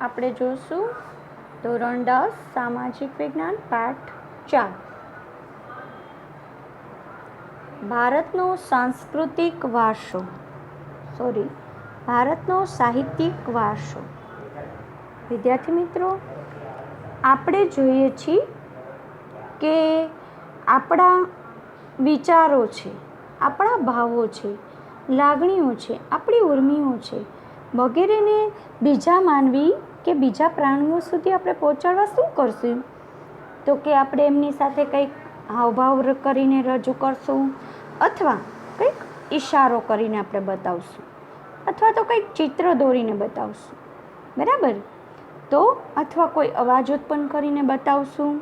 આપણે જોશું ધોરણ 10 સામાજિક વિજ્ઞાન પાઠ 4 ભારતનો સાંસ્કૃતિક વારસો ભારતનો સાહિત્યિક વારસો। વિદ્યાર્થી મિત્રો, આપણે જોઈએ છીએ કે આપણા વિચારો છે, આપણા ભાવો છે, લાગણીઓ છે, આપણી ઉર્મિઓ છે વગેરેને બીજા માનવી કે બીજા પ્રાણીઓ સુધી આપણે પહોંચાડવા શું કરશું? તો કે આપણે એમની સાથે કંઈક હાવભાવ કરીને રજૂ કરશું, અથવા કંઈક ઈશારો કરીને આપણે બતાવશું, અથવા તો કંઈક ચિત્ર દોરીને બતાવશું, બરાબર? તો અથવા કોઈ અવાજ ઉત્પન્ન કરીને બતાવશું।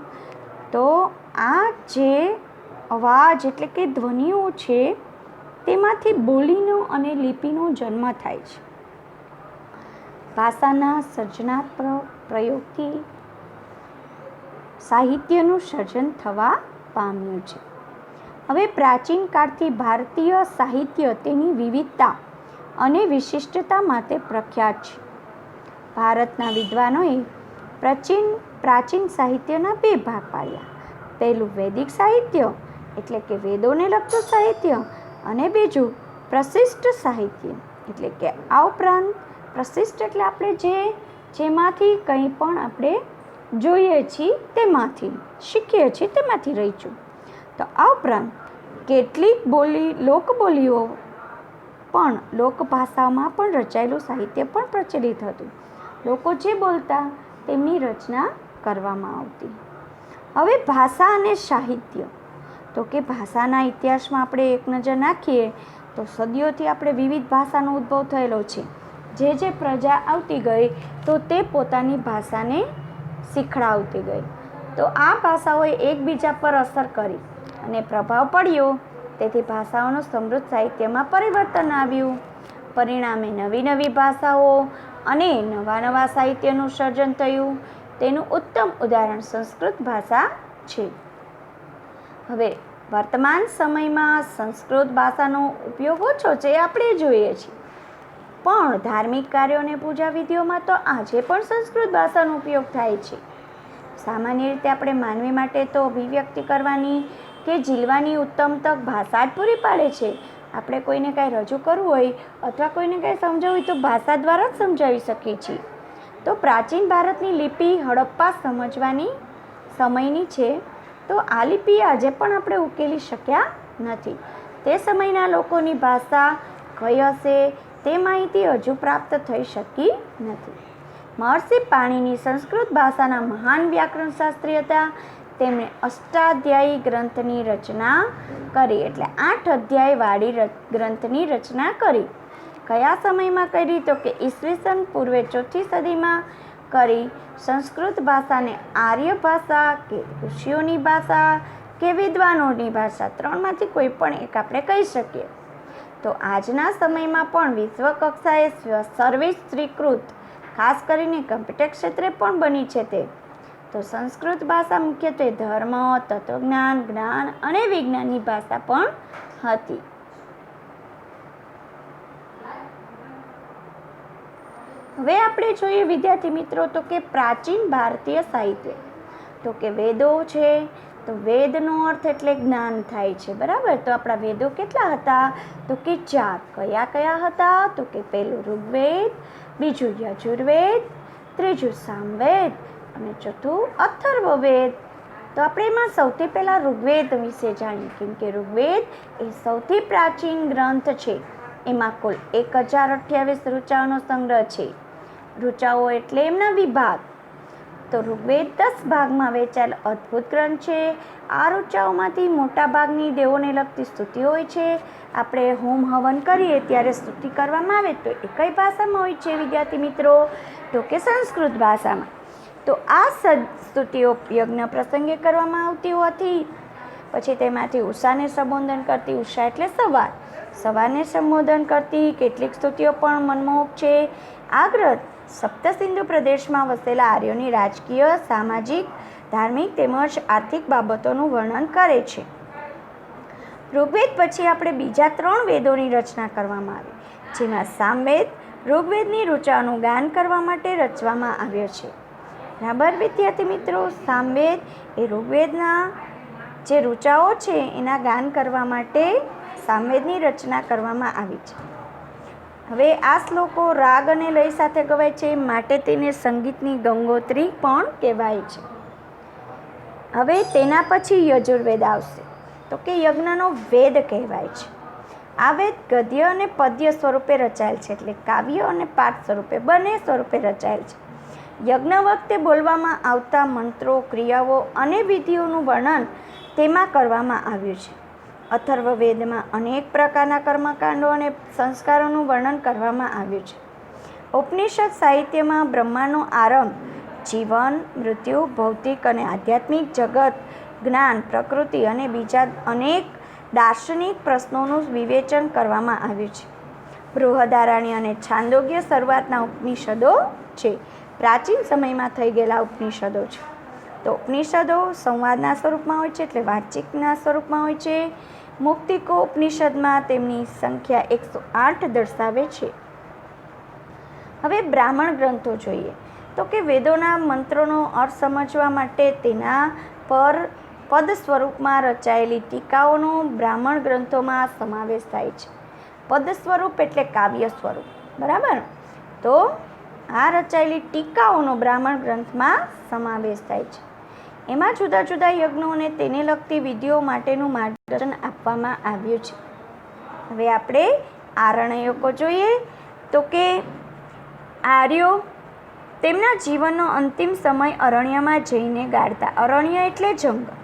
તો આ જે અવાજ એટલે કે ધ્વનિઓ છે તેમાંથી બોલીનો અને લિપિનો જન્મ થાય છે। ભાષાના સર્જનાત્મક પ્રયોગથી સાહિત્યનું સર્જન થવા પામ્યું છે। હવે પ્રાચીન કાળથી ભારતીય સાહિત્ય તેની વિવિધતા અને વિશિષ્ટતા માટે પ્રખ્યાત છે। ભારતના વિદ્વાનોએ પ્રાચીન સાહિત્યના બે ભાગ પાડ્યા। પહેલું વૈદિક સાહિત્ય એટલે કે વેદોને લગતું સાહિત્ય, અને બીજું પ્રશિષ્ટ સાહિત્ય એટલે કે આ ઉપરાંત પ્રશિષ્ટ એટલે આપણે જેમાંથી કંઈ પણ આપણે જોઈએ છીએ તેમાંથી શીખીએ છીએ તેમાંથી રહીશું। તો આ ઉપરાંત કેટલીક લોકબોલીઓ પણ લોકભાષામાં પણ રચાયેલું સાહિત્ય પણ પ્રચલિત હતું। લોકો જે બોલતા તેમની રચના કરવામાં આવતી। હવે ભાષા અને સાહિત્ય, તો કે ભાષાના ઇતિહાસમાં આપણે એક નજર નાખીએ તો સદીઓથી આપણે વિવિધ ભાષાનો ઉદ્ભવ થયેલો છે। જે પ્રજા આવતી ગઈ તો તે પોતાની ભાષાને શીખડાવતી ગઈ। તો આ ભાષાઓએ એકબીજા પર અસર કરી અને પ્રભાવ પડ્યો, તેથી ભાષાઓનું સમૃદ્ધ સાહિત્યમાં પરિવર્તન આવ્યું। પરિણામે નવી ભાષાઓ અને નવા સાહિત્યનું સર્જન થયું। તેનું ઉત્તમ ઉદાહરણ સંસ્કૃત ભાષા છે। હવે વર્તમાન સમયમાં સંસ્કૃત ભાષાનો ઉપયોગ ઓછો છે, આપણે જોઈએ છીએ, પણ ધાર્મિક કાર્યો અને પૂજા વિધિઓમાં તો આજે પણ સંસ્કૃત ભાષાનો ઉપયોગ થાય છે। સામાન્ય રીતે આપણે માનવી માટે તો અભિવ્યક્તિ કરવાની કે જીલવાની ઉત્તમ તક ભાષા જ પૂરી પાડે છે। આપણે કોઈને કાંઈ રજૂ કરવું હોય અથવા કોઈને કાંઈ સમજાવવું હોય તો ભાષા દ્વારા જ સમજાવી શકીએ છીએ। તો પ્રાચીન ભારતની લિપિ હડપ્પા સમયની છે, તો આ લિપિ આજે પણ આપણે ઉકેલી શક્યા નથી। તે સમયના લોકોની ભાષા કઈ હશે તે માહિતી હજુ પ્રાપ્ત થઈ શકી નથી। મહર્ષિ પાણિની સંસ્કૃત ભાષાના મહાન વ્યાકરણ શાસ્ત્રી હતા। તેમણે અષ્ટાધ્યાયી ગ્રંથની રચના કરી, એટલે 8 અધ્યાયવાળી ગ્રંથની રચના કરી। કયા સમયમાં કરી? તો કે ઈસવીસન પૂર્વે 4થી સદીમાં કરી। સંસ્કૃત ભાષાને આર્ય ભાષા કે ઋષિઓની ભાષા કે વિદ્વાનોની ભાષા, ત્રણમાંથી કોઈ પણ એક આપણે કહી શકીએ। તો આજના સમયમાં પણ વિશ્વ કક્ષાએ સર્વસ્વીકૃત, ખાસ કરીને કમ્પ્યુટર ક્ષેત્રે પણ બની છે તે। તો સંસ્કૃત ભાષા મુખ્યત્વે ધર્મ, તત્વજ્ઞાન, જ્ઞાન અને વિજ્ઞાનની ભાષા પણ હતી। હવે આપણે જોઈએ વિદ્યાર્થી મિત્રો, તો કે પ્રાચીન ભારતીય સાહિત્ય, તો કે વેદો છે, તો વેદનો અર્થ એટલે જ્ઞાન થાય છે, બરાબર? તો આપણા વેદો કેટલા હતા? તો કે 4। કયા હતા? તો કે પહેલું ઋગ્વેદ, બીજું યજુર્વેદ, ત્રીજું સામવેદ અને ચોથું અથર્વવેદ। તો આપણે એમાં સૌથી પહેલાં ઋગ્વેદ વિશે જાણીએ, કેમ કે ઋગ્વેદ એ સૌથી પ્રાચીન ગ્રંથ છે। એમાં કુલ 1028 ઋચાઓનો સંગ્રહ છે। ઋચાઓ એટલે એમના વિભાગ। તો ઋગ્વેદ 10 ભાગમાં વહેંચાયેલ અદ્ભુત ગ્રંથ છે। આ ઋચાઓમાંથી મોટા ભાગની દેવોને લગતી સ્તુતિ હોય છે। આપણે હોમ હવન કરીએ ત્યારે સ્તુતિ કરવામાં આવે તો એ કઈ ભાષામાં હોય છે વિદ્યાર્થી મિત્રો? તો કે સંસ્કૃત ભાષામાં। તો આ સ્તુતિઓ યજ્ઞ પ્રસંગે કરવામાં આવતી હોવાથી પછી તેમાંથી ઉષાને સંબોધન કરતી, ઉષા એટલે સવારને સંબોધન કરતી કેટલીક સ્તુતિઓ પણ મનમોહક છે। આ ગ્રંથ સપ્તસિંધુ પ્રદેશમાં વસેલા આર્યોની રાજકીય, સામાજિક, ધાર્મિક તેમજ આર્થિક બાબતોનું વર્ણન કરે છે। ઋગ્વેદ પછી આપણે બીજા 3 વેદોની રચના કરવામાં આવી, જેમાં સામવેદ ઋગ્વેદની ઋચાઓનું ગાન કરવા માટે રચવામાં આવ્યો છે. બરાબર વિદ્યાર્થી મિત્રો, સામવેદ એ ઋગ્વેદના જે ઋચાઓ છે એના ગાન કરવા માટે સામવેદની રચના કરવામાં આવી છે. હવે આ શ્લોકો રાગ અને લય સાથે ગવાય છે, માટે તેને સંગીતની ગંગોત્રી પણ કહેવાય છે. હવે તેના પછી યજુર્વેદ આવશે, તો કે યજ્ઞનો વેદ કહેવાય છે. આ વેદ ગદ્ય અને પદ્ય સ્વરૂપે રચાયેલ છે, એટલે કાવ્ય અને પાઠ સ્વરૂપે બંને સ્વરૂપે રચાયેલ છે. યજ્ઞ વખતે બોલવામાં આવતા મંત્રો, ક્રિયાઓ અને વિધિઓનું વર્ણન તેમાં કરવામાં આવ્યું છે. અથર્વવેદમાં અનેક પ્રકારના કર્મકાંડો અને સંસ્કારોનું વર્ણન કરવામાં આવ્યું છે. ઉપનિષદ સાહિત્યમાં બ્રહ્માંડનો આરંભ, જીવન, મૃત્યુ, ભૌતિક અને આધ્યાત્મિક જગત, જ્ઞાન, પ્રકૃતિ અને બીજા અનેક દાર્શનિક પ્રશ્નોનું વિવેચન કરવામાં આવ્યું છે. બૃહદારણ્ય અને છાંદોગ્ય શરૂઆતના ઉપનિષદો છે, પ્રાચીન સમયમાં થઈ ગયેલા ઉપનિષદો છે. તો ઉપનિષદો સંવાદના સ્વરૂપમાં હોય છે, એટલે વાચિકના સ્વરૂપમાં હોય છે. મુક્તિકો ઉપનિષદમાં તેમની સંખ્યા 108 દર્શાવે છે. હવે બ્રાહ્મણ ગ્રંથો જોઈએ, તો કે વેદોના મંત્રોનો અર્થ સમજવા માટે તેના પર પદ સ્વરૂપમાં રચાયેલી ટીકાઓનો બ્રાહ્મણ ગ્રંથોમાં સમાવેશ થાય છે. પદ સ્વરૂપ એટલે કાવ્ય સ્વરૂપ, બરાબર. તો આ રચાયેલી ટીકાઓનો બ્રાહ્મણ ગ્રંથમાં સમાવેશ થાય છે. એમાં જુદા જુદા યજ્ઞો અને તેને લગતી વિધિઓ માટેનું માર્ગદર્શન આપવામાં આવ્યું છે. હવે આપણે આરણ્યકો જોઈએ, તો કે આર્યો તેમના જીવનનો અંતિમ સમય અરણ્યમાં જઈને ગાળતા. અરણ્ય એટલે જંગલ.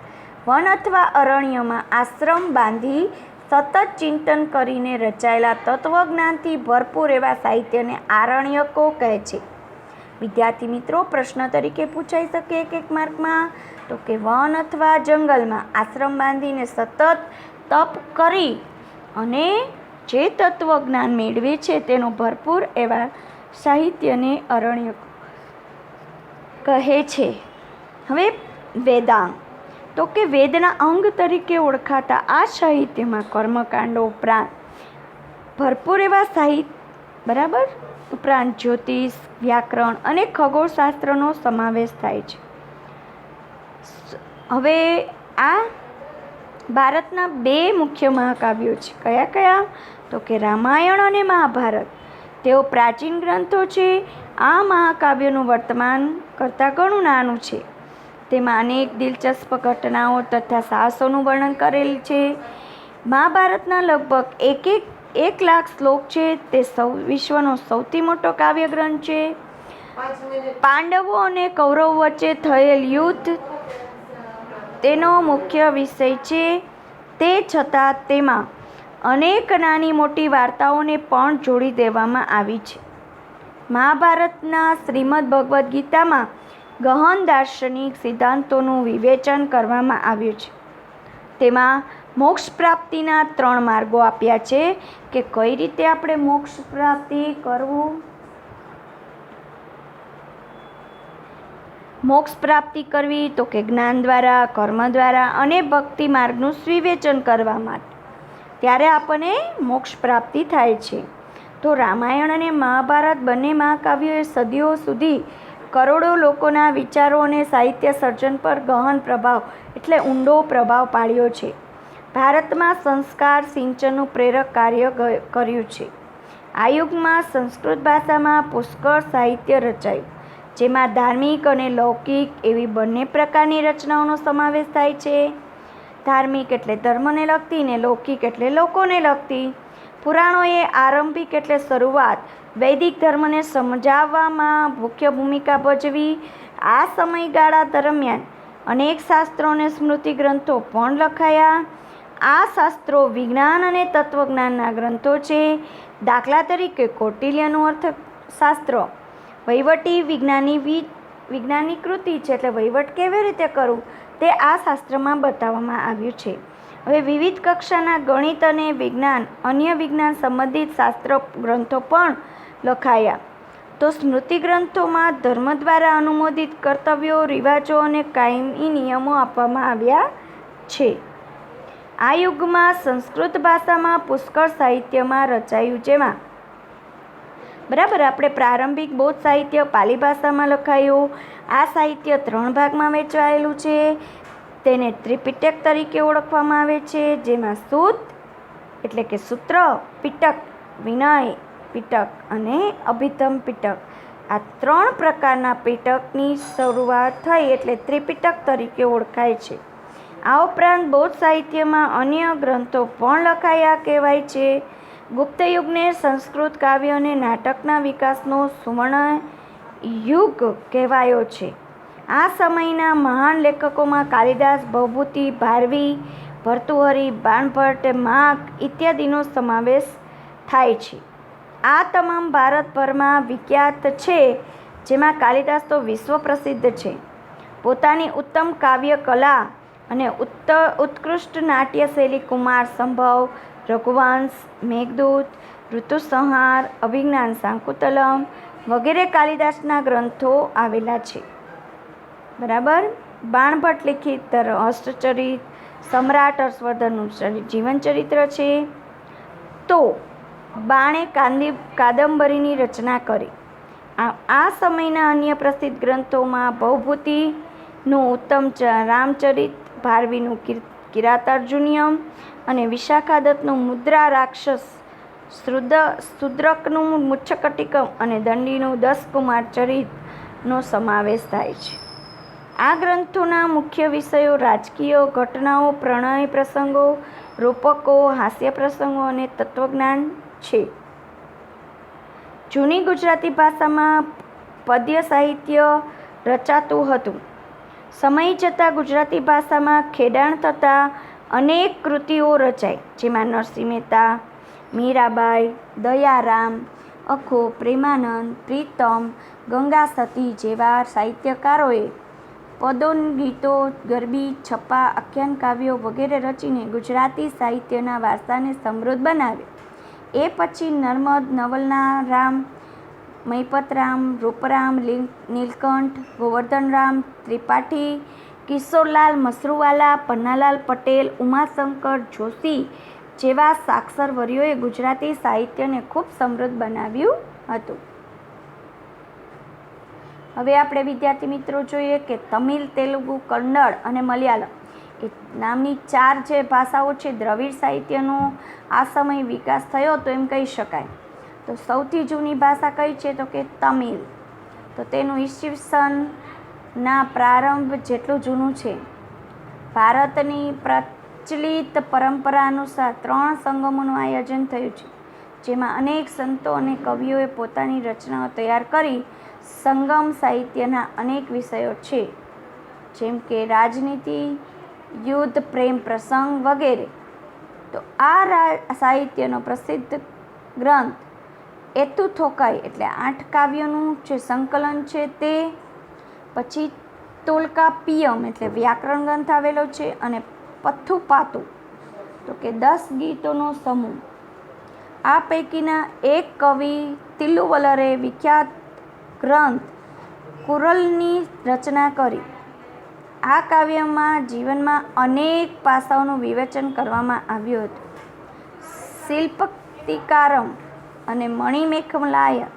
વન અથવા અરણ્યમાં આશ્રમ બાંધી સતત ચિંતન કરીને રચાયેલા તત્વજ્ઞાનથી ભરપૂર એવા સાહિત્યને આરણ્યકો કહે છે. વિદ્યાર્થી મિત્રો, પ્રશ્ન તરીકે પૂછાઈ શકે એક માર્કમાં, તો કે વન અથવા જંગલમાં આશ્રમ બાંધીને સતત તપ કરી અને જે તત્વજ્ઞાન મેળવે છે તેનો ભરપૂર એવા સાહિત્યને અરણ્યકો કહે છે. હવે વેદાંગ, તો કે વેદના અંગ તરીકે ઓળખાતા આ સાહિત્યમાં કર્મકાંડો ઉપરાંત ભરપૂર એવા સાહિત્ય, બરાબર, ઉપરાંત જ્યોતિષ, વ્યાકરણ અને ખગોળશાસ્ત્રનો સમાવેશ થાય છે. હવે આ ભારતના બે મુખ્ય મહાકાવ્યો છે. કયા કયા? તો કે રામાયણ અને મહાભારત. તેઓ પ્રાચીન ગ્રંથો છે. આ મહાકાવ્યોનું વર્તમાન કરતાં ઘણું નાનું છે. તેમાં અનેક દિલચસ્પ ઘટનાઓ તથા સાહસોનું વર્ણન કરેલ છે. મહાભારતના લગભગ 1 લાખ શ્લોક છે. તે વિશ્વનો સૌથી મોટો કાવ્ય ગ્રંથ છે. પાંડવો અને કૌરવો વચ્ચે થયેલ યુદ્ધ તેનો મુખ્ય વિષય છે. તે છતાં તેમાં અનેક નાની મોટી વાર્તાઓને પણ જોડી દેવામાં આવી છે. મહાભારતના શ્રીમદ ભગવદ્ ગીતામાં ગહન દાર્શનિક સિદ્ધાંતોનું વિવેચન કરવામાં આવ્યું છે. તેમાં મોક્ષ પ્રાપ્તિના 3 માર્ગો આપ્યા છે કે કઈ રીતે આપણે મોક્ષ પ્રાપ્તિ કરવું. મોક્ષ પ્રાપ્તિ કરવી તો કે જ્ઞાન દ્વારા, કર્મ દ્વારા અને ભક્તિ માર્ગનું વિવેચન કરવા માટે, ત્યારે આપણને મોક્ષ પ્રાપ્તિ થાય છે. તો રામાયણ અને મહાભારત બંને મહાકાવ્યોએ સદીઓ સુધી કરોડો લોકોના વિચારો અને સાહિત્ય સર્જન પર ગહન પ્રભાવ એટલે ઊંડો પ્રભાવ પાડ્યો છે. ભારતમાં સંસ્કાર સિંચનનું પ્રેરક કાર્ય કર્યું છે. આ યુગમાં સંસ્કૃત ભાષામાં પુષ્કળ સાહિત્ય રચાયું, જેમાં ધાર્મિક અને લૌકિક એવી બંને પ્રકારની રચનાઓનો સમાવેશ થાય છે. ધાર્મિક એટલે ધર્મને લગતી ને લૌકિક એટલે લોકોને લગતી. પુરાણોએ આરંભિક એટલે શરૂઆત વૈદિક ધર્મને સમજાવવામાં મુખ્ય ભૂમિકા ભજવી. આ સમયગાળા દરમિયાન અનેક શાસ્ત્રો અને સ્મૃતિ ગ્રંથો પણ લખાયા. આ શાસ્ત્રો વિજ્ઞાન અને તત્વજ્ઞાનના ગ્રંથો છે. દાખલા તરીકે કૌટિલ્યનું અર્થશાસ્ત્ર વહીવટી વિજ્ઞાનની કૃતિ છે, એટલે વહીવટ કેવી રીતે કરવું તે આ શાસ્ત્રમાં બતાવવામાં આવ્યું છે. હવે વિવિધ કક્ષાના ગણિત અને વિજ્ઞાન, અન્ય વિજ્ઞાન સંબંધિત શાસ્ત્ર ગ્રંથો પણ લખાયા. તો સ્મૃતિ ગ્રંથોમાં ધર્મ દ્વારા અનુમોદિત કર્તવ્યો, રિવાજો અને કાયમી નિયમો આપવામાં આવ્યા છે. આ યુગમાં સંસ્કૃત ભાષામાં પુષ્કળ સાહિત્યમાં રચાયું, જેમાં બરાબર. આપણે પ્રારંભિક બૌદ્ધ સાહિત્ય પાલી ભાષામાં લખાયું. આ સાહિત્ય 3 ભાગમાં વહેંચાયેલું છે. તેને ત્રિપિટક તરીકે ઓળખવામાં આવે છે, જેમાં સૂત એટલે કે સૂત્ર પિટક, વિનય પિટક અને અભિધમ પિટક, આ 3 પ્રકારના પિટકની શરૂઆત થઈ એટલે ત્રિપિટક તરીકે ઓળખાય છે. આ ઉપરાંત બૌદ્ધ સાહિત્યમાં અન્ય ગ્રંથો પણ લખાયા કહેવાય છે. ગુપ્ત યુગને સંસ્કૃત કાવ્ય અને નાટકના વિકાસનો સુવર્ણ યુગ કહેવાયો છે. આ સમયના મહાન લેખકોમાં કાલિદાસ, ભવભૂતિ, ભારવી, ભર્તૃહરિ, બાણભટ્ટ, માક ઇત્યાદિનો સમાવેશ થાય છે. આ તમામ ભારતભરમાં વિખ્યાત છે, જેમાં કાલિદાસ તો વિશ્વ પ્રસિદ્ધ છે. પોતાની ઉત્તમ કાવ્ય કલા અને ઉત્કૃષ્ટ નાટ્ય શૈલી કુમાર સંભવ, રઘુવંશ, મેઘદૂત, ઋતુસંહાર, અભિજ્ઞાન શાકુંતલમ વગેરે કાલિદાસના ગ્રંથો આવેલા છે. બરાબર. બાણભટ્ટ લિખિત હસ્તચરિત, સમ્રાટ હર્ષવર્ધનનું જીવનચરિત્ર છે. તો બાણે કાદંબરીની રચના કરી. આ સમયના અન્ય પ્રસિદ્ધ ગ્રંથોમાં ભવભૂતિનું ઉત્તમ રામચરિત, ભારવીનું કિરાતાર્જુનીયમ અને વિશાખાદત્તનું મુદ્રા રાક્ષસ, શુદ્રકનું મુચ્છકટિકમ અને દંડીનું 10 કુમાર ચરિતનો સમાવેશ થાય છે. આ ગ્રંથોના મુખ્ય વિષયો રાજકીય ઘટનાઓ, પ્રણય પ્રસંગો, રૂપકો, હાસ્ય પ્રસંગો અને તત્વજ્ઞાન છે. જૂની ગુજરાતી ભાષામાં પદ્ય સાહિત્ય રચાતું હતું. સમય જતાં ગુજરાતી ભાષામાં ખેડાણ થતાં અનેક કૃતિઓ રચાઈ, જેમાં નરસિંહ મહેતા, મીરાબાઈ, દયારામ, અખો, પ્રેમાનંદ, પ્રીતમ, ગંગા સતી જેવા સાહિત્યકારોએ પદો, ગીતો, ગરબી, છપ્પા, આખ્યાન કાવ્યો વગેરે રચીને ગુજરાતી સાહિત્યના વારસાને સમૃદ્ધ બનાવ્યો. એ પછી નર્મદ, નવલરામ, મહિપતરામ, રૂપરામ, નીલકંઠ, ગોવર્ધનરામ ત્રિપાઠી, કિશોરલાલ મસરૂવાલા, પન્નાલાલ પટેલ, ઉમાશંકર જોશી જેવા સાક્ષરવર્યોએ ગુજરાતી સાહિત્યને ખૂબ સમૃદ્ધ બનાવ્યું હતું. હવે આપણે વિદ્યાર્થી મિત્રો જોઈએ કે તમિલ, તેલુગુ, કન્નડ અને મલયાલમ એ નામની 4 જે ભાષાઓ છે, દ્રવિડ સાહિત્યનો આ સમય વિકાસ થયો તો એમ કહી શકાય. તો સૌથી જૂની ભાષા કઈ છે તો કે તમિલ. તો તેનું ઈસવીસનના પ્રારંભ જેટલું જૂનું છે. ભારતની પ્રચલિત પરંપરા અનુસાર 3 સંગમોનું આયોજન થયું છે, જેમાં અનેક સંતો અને કવિઓએ પોતાની રચનાઓ તૈયાર કરી. સંગમ સાહિત્યના અનેક વિષયો છે, જેમ કે રાજનીતિ, યુદ્ધ, પ્રેમ પ્રસંગ વગેરે. તો આ સાહિત્યનો પ્રસિદ્ધ ગ્રંથ એતુથોકાઈ એટલે 8 કાવ્યોનું જે સંકલન છે તે, પછી તોલ્કાપિયમ એટલે વ્યાકરણ ગ્રંથ આવેલો છે, અને પથ્થુપાતુ તો કે 10 ગીતોનો સમૂહ. આ પૈકીના એક કવિ તિલ્લુવલરે વિખ્યાત ગ્રંથ કુરલની રચના કરી. આ કાવ્યમાં જીવનમાં અનેક પાસાઓનું વિવેચન કરવામાં આવ્યું હતું. શિલ્પતિકારમ અને મણિમેખલાય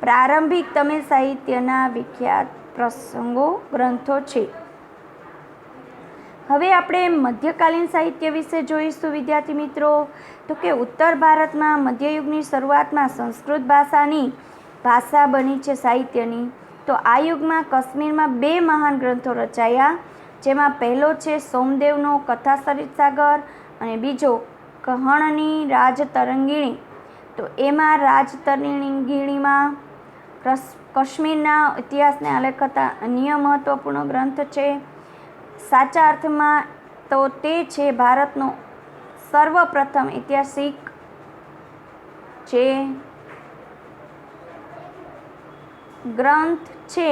પ્રારંભિક તમિલ સાહિત્યના વિખ્યાત પ્રસંગો ગ્રંથો છે. હવે આપણે મધ્યકાલીન સાહિત્ય વિશે જોઈશું વિદ્યાર્થી મિત્રો. તો કે ઉત્તર ભારતમાં મધ્યયુગની શરૂઆતમાં સંસ્કૃત ભાષા બની છે સાહિત્યની. તો આ યુગમાં કાશ્મીરમાં 2 મહાન ગ્રંથો રચાયા, જેમાં પહેલો છે સોમદેવનો કથાસરિત સાગર અને બીજો કહણની રાજતરંગિણી. તો એમાં રાજતરંગિણીમાં કાશ્મીરના ઇતિહાસને આલેખતા અન્ય મહત્વપૂર્ણ ગ્રંથ છે. સાચા અર્થમાં તો તે છે ભારતનો સર્વપ્રથમ ઐતિહાસિક જે ગ્રંથ છે.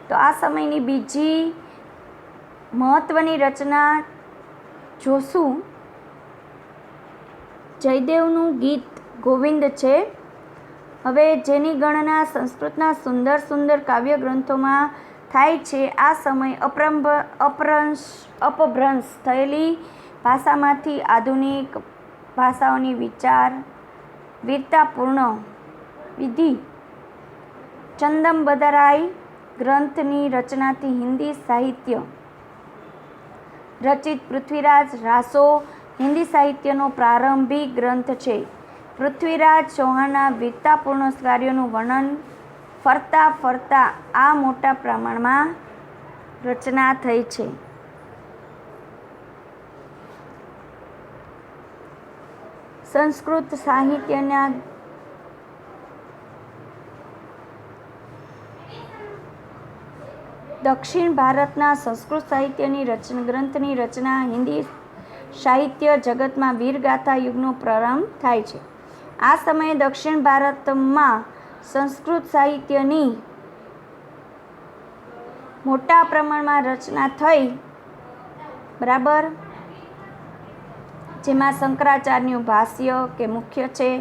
તો આ સમયની બીજી મહત્વની રચના જોશું જયદેવનું ગીત ગોવિંદ છે. હવે જેની ગણના સંસ્કૃતના સુંદર કાવ્ય ગ્રંથોમાં થાય છે. આ સમય અપભ્રંશ થયેલી ભાષામાંથી આધુનિક ભાષાઓની વીરતાપૂર્ણ વિધિ ચંદમબદરાઈ ગ્રંથની રચનાથી હિન્દી સાહિત્ય રચિત પૃથ્વીરાજ રાસો હિન્દી સાહિત્યનો પ્રારંભિક ગ્રંથ છે. પૃથ્વીરાજ ચૌહાણના વીરતાપૂર્ણ કાર્યોનું વર્ણન ફરતા ફરતા આ મોટા પ્રમાણમાં રચના થઈ છે. સંસ્કૃત સાહિત્યના દક્ષિણ ભારતના સંસ્કૃત સાહિત્યની ગ્રંથની રચના હિન્દી સાહિત્ય જગતમાં વીરગાથા યુગનો પ્રારંભ થાય છે. આ સમયે દક્ષિણ ભારતમાં સંસ્કૃત સાહિત્યની મોટા પ્રમાણમાં રચના થઈ, બરાબર, જેમાં શંકરાચાર્યનું ભાષ્ય કે મુખ્ય છે.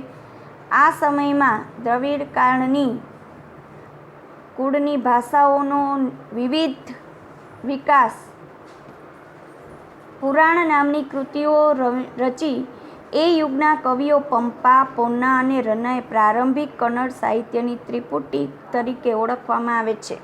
આ સમયમાં દ્રવિડ કાળની કુળની ભાષાઓનો વિવિધ વિકાસ પુરાણ નામની કૃતિઓ રચી એ યુગના કવિઓ પંપા, પોન્ના અને રન્નાએ પ્રારંભિક કન્નડ સાહિત્યની ત્રિપુટી તરીકે ઓળખવામાં આવે છે.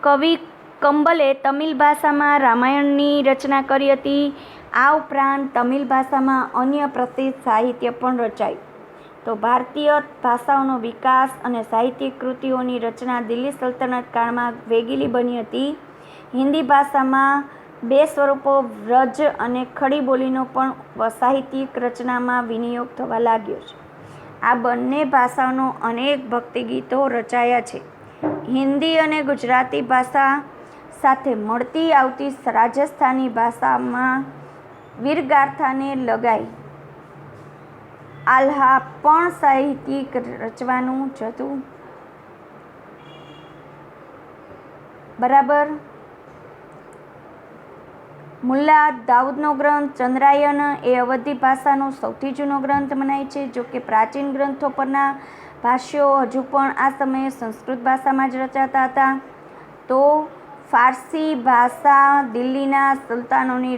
કવિ કંબલે તમિલ ભાષામાં રામાયણની રચના કરી હતી. આ ઉપરાંત તમિલ ભાષામાં અન્ય પ્રસિદ્ધ સાહિત્ય પણ રચાયું. તો ભારતીય ભાષાઓનો વિકાસ અને સાહિત્યિક કૃતિઓની રચના દિલ્હી સલ્તનત કાળમાં વેગીલી બની હતી. હિન્દી ભાષામાં બે સ્વરૂપો વ્રજ અને ખડી બોલીનો પણ સાહિત્યિક રચનામાં વિનિયોગ થવા લાગ્યો છે. આ બંને ભાષાઓનો અનેક ભક્તિ ગીતો રચાયા છે. હિન્દી અને ગુજરાતી ભાષા સાથે મળતી આવતી રાજસ્થાની ભાષામાં વીરગાથાને લગાઈ આલ્હા પણ સાહિત્યિક રચવાનું જતું, બરાબર. મુલ્લા દાઉદનો ગ્રંથ ચંદ્રાયન એ અવધી ભાષાનો સૌથી જૂનો ગ્રંથ મનાય છે. જો કે પ્રાચીન ગ્રંથો પરના ભાષ્યો હજુ પણ આ સમયે સંસ્કૃત ભાષામાં જ રચાતા હતા. તો ફારસી ભાષા દિલ્હીના સુલતાનોની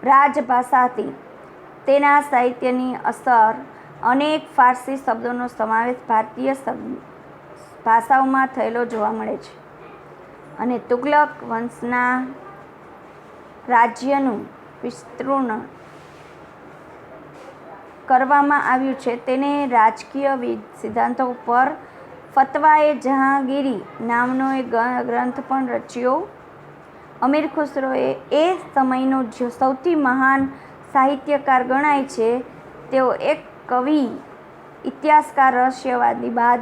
રાજભાષા હતી. તેના સાહિત્યની અસર અનેક ફારસી શબ્દોનો સમાવેશ ભારતીય ભાષાઓમાં થયેલો જોવા મળે છે. અને તુગલક વંશના રાજ્યનું વિસ્તૃર્ણ કરવામાં આવ્યું છે. તેને રાજકીય સિદ્ધાંતો પર ફતવા-એ જહાંગીરી નામનો એક ગ્રંથ પણ રચ્યો. અમીર ખુસરો એ સમયનો સૌથી મહાન સાહિત્યકાર ગણાય છે. તેઓ એક કવિ, ઇતિહાસકાર, રહસ્યવાદી બાદ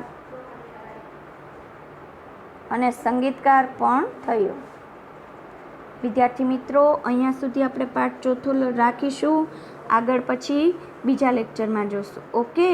અને સંગીતકાર પણ થયો. વિદ્યાર્થી મિત્રો, અહીંયા સુધી આપણે પાઠ ચોથો રાખીશું. આગળ પછી બીજા લેક્ચરમાં જોશું. ઓકે.